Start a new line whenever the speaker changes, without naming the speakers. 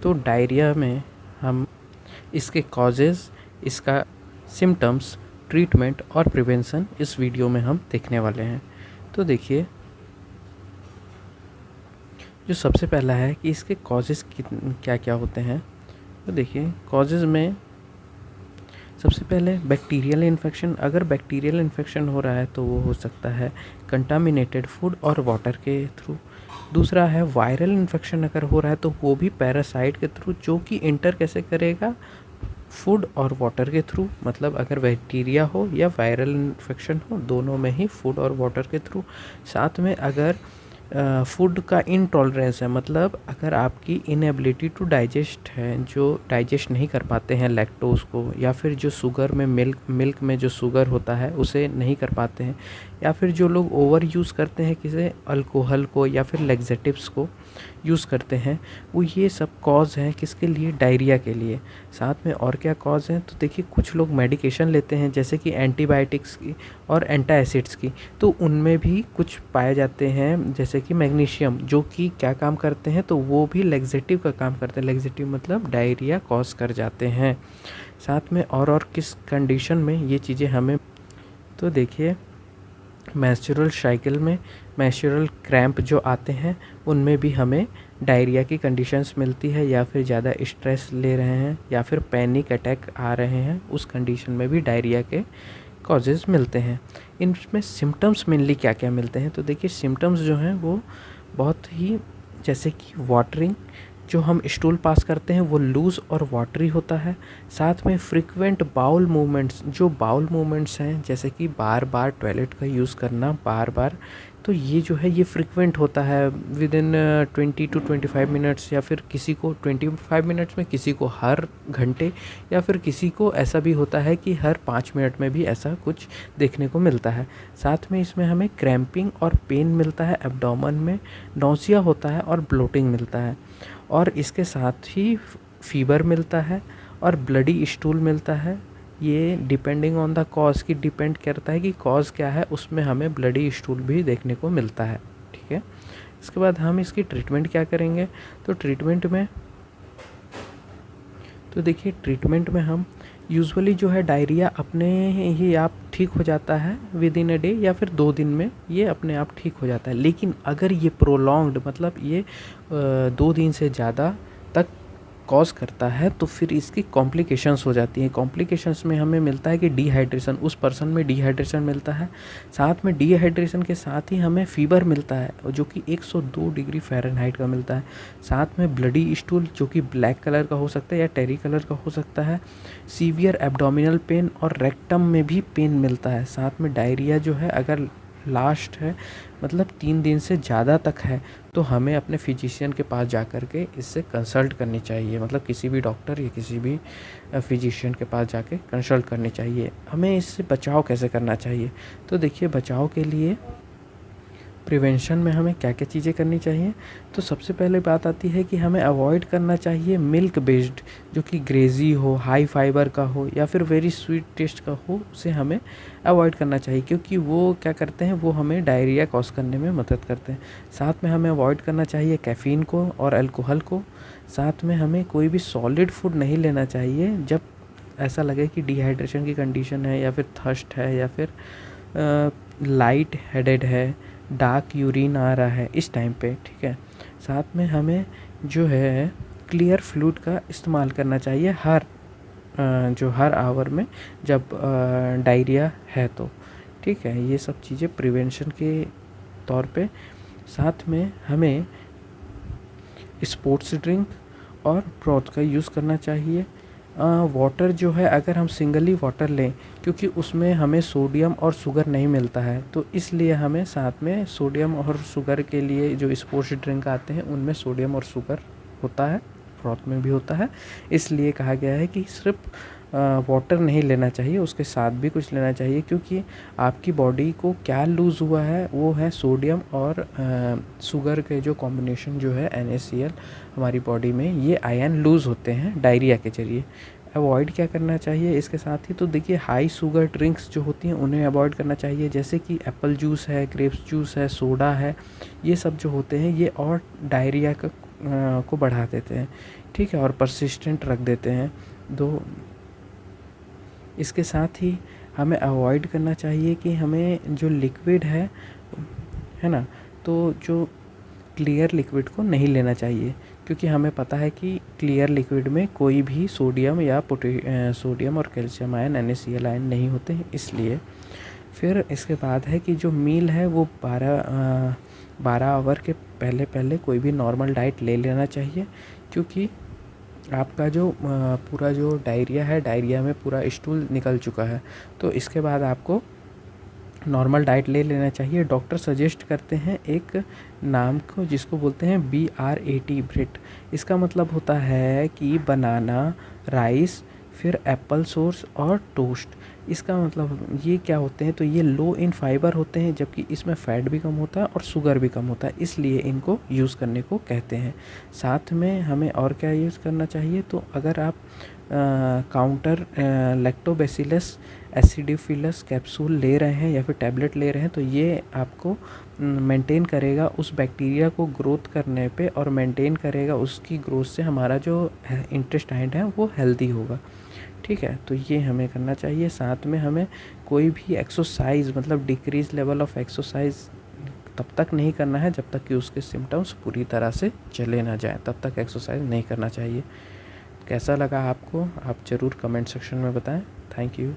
तो डायरिया में हम इसके कॉजेज़, इसका सिम्टम्स, ट्रीटमेंट और प्रिवेंशन इस वीडियो में हम देखने वाले हैं। तो देखिए, जो सबसे पहला है कि इसके कॉजेज़ क्या क्या होते हैं। तो देखिए, कॉजेज़ में सबसे पहले बैक्टीरियल इन्फेक्शन। अगर बैक्टीरियल इन्फेक्शन हो रहा है तो वो हो सकता है कंटामिनेटेड फूड और वाटर के थ्रू। दूसरा है वायरल इन्फेक्शन, अगर हो रहा है तो वो भी पैरासाइट के थ्रू, जो कि इंटर कैसे करेगा, फूड और वाटर के थ्रू। मतलब अगर बैक्टीरिया हो या वायरल इन्फेक्शन हो, दोनों में ही फूड और वाटर के थ्रू। साथ में अगर फूड का इनटॉलरेंस है, मतलब अगर आपकी इनएबिलिटी टू डाइजेस्ट है, जो डाइजेस्ट नहीं कर पाते हैं लैक्टोज को, या फिर जो शुगर में मिल्क में जो शुगर होता है उसे नहीं कर पाते हैं, या फिर जो लोग ओवर यूज़ करते हैं किसी अल्कोहल को या फिर लेग्जेटिव्स को यूज़ करते हैं, वो ये सब कॉज हैं किसके लिए, डायरिया के लिए। साथ में और क्या कॉज हैं, तो देखिए कुछ लोग मेडिकेशन लेते हैं जैसे कि एंटीबायोटिक्स की और एंटासिड्स की, तो उनमें भी कुछ पाए जाते हैं जैसे कि मैग्नीशियम, जो कि क्या काम करते हैं, तो वो भी लेग्जेटिव का काम करते हैं। लेग्जेटिव मतलब डायरिया कॉज कर जाते हैं। साथ में और किस कंडीशन में ये चीज़ें हमें, तो देखिए मेंस्ट्रुअल साइकिल में मेंस्ट्रुअल क्रैम्प जो आते हैं उनमें भी हमें डायरिया की कंडीशंस मिलती है, या फिर ज़्यादा स्ट्रेस ले रहे हैं या फिर पैनिक अटैक आ रहे हैं, उस कंडीशन में भी डायरिया के कॉजेज़ मिलते हैं। इनमें सिम्टम्स मेनली क्या क्या मिलते हैं, तो देखिए सिम्टम्स जो हैं वो बहुत ही, जैसे कि वाटरिंग, जो हम स्टूल पास करते हैं वो लूज़ और वाटरी होता है। साथ में फ्रीक्वेंट बाउल मूवमेंट्स, जो बाउल मूवमेंट्स हैं जैसे कि बार बार टॉयलेट का यूज़ करना बार बार, तो ये जो है ये फ्रीक्वेंट होता है विद इन 20 to 25 मिनट्स, या फिर किसी को 25 मिनट्स में, किसी को हर घंटे, या फिर किसी को ऐसा भी होता है कि हर 5 मिनट में भी ऐसा कुछ देखने को मिलता है। साथ में इसमें हमें क्रैम्पिंग और पेन मिलता है एब्डोमेन में, नौसिया होता है और ब्लोटिंग मिलता है, और इसके साथ ही फीवर मिलता है और ब्लडी स्टूल मिलता है। ये डिपेंडिंग ऑन द कॉज की डिपेंड करता है कि कॉज क्या है, उसमें हमें ब्लडी स्टूल भी देखने को मिलता है। ठीक है, इसके बाद हम इसकी ट्रीटमेंट क्या करेंगे, तो ट्रीटमेंट में, तो देखिए ट्रीटमेंट में हम यूजुअली जो है डायरिया अपने ही आप ठीक हो जाता है विद इन अ डे, या फिर 2 दिन में ये अपने आप ठीक हो जाता है। लेकिन अगर ये प्रोलॉन्ग्ड, मतलब ये 2 दिन से ज़्यादा तक कॉज करता है, तो फिर इसकी कॉम्प्लिकेशंस हो जाती हैं। कॉम्प्लिकेशंस में हमें मिलता है कि डिहाइड्रेशन, उस पर्सन में डिहाइड्रेशन मिलता है। साथ में डिहाइड्रेशन के साथ ही हमें फीवर मिलता है, जो कि 102 डिग्री फ़ारेनहाइट का मिलता है। साथ में ब्लडी स्टूल, जो कि ब्लैक कलर का हो सकता है या टेरी कलर का हो सकता है। सीवियर एब्डोमिनल पेन और रेक्टम में भी पेन मिलता है। साथ में डायरिया जो है अगर लास्ट है, मतलब 3 दिन से ज़्यादा तक है, तो हमें अपने फिजिशियन के पास जा कर के इससे कंसल्ट करनी चाहिए। मतलब किसी भी डॉक्टर या किसी भी फिजिशियन के पास जाके कंसल्ट करनी चाहिए। हमें इससे बचाव कैसे करना चाहिए, तो देखिए बचाव के लिए प्रिवेंशन में हमें क्या क्या चीज़ें करनी चाहिए, तो सबसे पहले बात आती है कि हमें अवॉइड करना चाहिए मिल्क बेस्ड, जो कि ग्रेज़ी हो, हाई फाइबर का हो या फिर वेरी स्वीट टेस्ट का हो, उसे हमें अवॉइड करना चाहिए, क्योंकि वो क्या करते हैं, वो हमें डायरिया कॉज करने में मदद करते हैं। साथ में हमें अवॉइड करना चाहिए कैफ़ीन को और अल्कोहल को। साथ में हमें कोई भी सॉलिड फूड नहीं लेना चाहिए जब ऐसा लगे कि डिहाइड्रेशन की कंडीशन है, या फिर थर्स्ट है, या फिर लाइट हेडेड है, डार्क यूरिन आ रहा है इस टाइम पे। ठीक है, साथ में हमें जो है क्लियर फ्लूइड का इस्तेमाल करना चाहिए हर आवर में जब डायरिया है तो। ठीक है, ये सब चीज़ें प्रिवेंशन के तौर पे। साथ में हमें स्पोर्ट्स ड्रिंक और ब्रॉथ का यूज़ करना चाहिए। वाटर जो है अगर हम सिंगली वाटर लें, क्योंकि उसमें हमें सोडियम और शुगर नहीं मिलता है, तो इसलिए हमें साथ में सोडियम और शुगर के लिए जो स्पोर्ट्स ड्रिंक आते हैं उनमें सोडियम और शुगर होता है, ब्रॉथ में भी होता है, इसलिए कहा गया है कि सिर्फ वाटर नहीं लेना चाहिए, उसके साथ भी कुछ लेना चाहिए, क्योंकि आपकी बॉडी को क्या लूज़ हुआ है वो है सोडियम और शुगर के जो कॉम्बिनेशन जो है NaCl हमारी बॉडी में, ये आयन लूज़ होते हैं डायरिया के ज़रिए। अवॉइड क्या करना चाहिए इसके साथ ही, तो देखिए हाई शुगर ड्रिंक्स जो होती हैं उन्हें अवॉइड करना चाहिए, जैसे कि एप्पल जूस है, ग्रेप्स जूस है, सोडा है, ये सब जो होते हैं ये और डायरिया का को बढ़ा देते हैं, ठीक है, और परसिस्टेंट रख देते हैं। इसके साथ ही हमें अवॉइड करना चाहिए कि हमें जो लिक्विड है ना, तो जो क्लियर लिक्विड को नहीं लेना चाहिए, क्योंकि हमें पता है कि क्लियर लिक्विड में कोई भी सोडियम या सोडियम और कैल्शियम आयन NaCl आयन नहीं होते हैं, इसलिए। फिर इसके बाद है कि जो मील है वो 12 आवर के पहले कोई भी नॉर्मल डाइट ले लेना चाहिए, क्योंकि आपका जो पूरा जो डायरिया है, डायरिया में पूरा स्टूल निकल चुका है, तो इसके बाद आपको नॉर्मल डाइट ले लेना चाहिए। डॉक्टर सजेस्ट करते हैं एक नाम को जिसको बोलते हैं BRAT, ब्रेट। इसका मतलब होता है कि बनाना, राइस, फिर एप्पल सोर्स और टोस्ट। इसका मतलब ये क्या होते हैं, तो ये लो इन फाइबर होते हैं, जबकि इसमें फ़ैट भी कम होता है और शुगर भी कम होता है, इसलिए इनको यूज़ करने को कहते हैं। साथ में हमें और क्या यूज़ करना चाहिए, तो अगर आप काउंटर लैक्टोबैसिलस एसिडोफिलस कैप्सूल ले रहे हैं या फिर टैबलेट ले रहे हैं, तो ये आपको मेंटेन करेगा उस बैक्टीरिया को ग्रोथ करने पे, और मेंटेन करेगा उसकी ग्रोथ से हमारा जो इंटेस्टाइन है वो हेल्दी होगा, ठीक है। तो ये हमें करना चाहिए। साथ में हमें कोई भी एक्सरसाइज, मतलब डिक्रीज लेवल ऑफ एक्सरसाइज तब तक नहीं करना है जब तक कि उसके सिम्टम्स पूरी तरह से चले ना जाएं, तब तक एक्सरसाइज नहीं करना चाहिए। कैसा लगा आपको, आप ज़रूर कमेंट सेक्शन में बताएं। Thank you.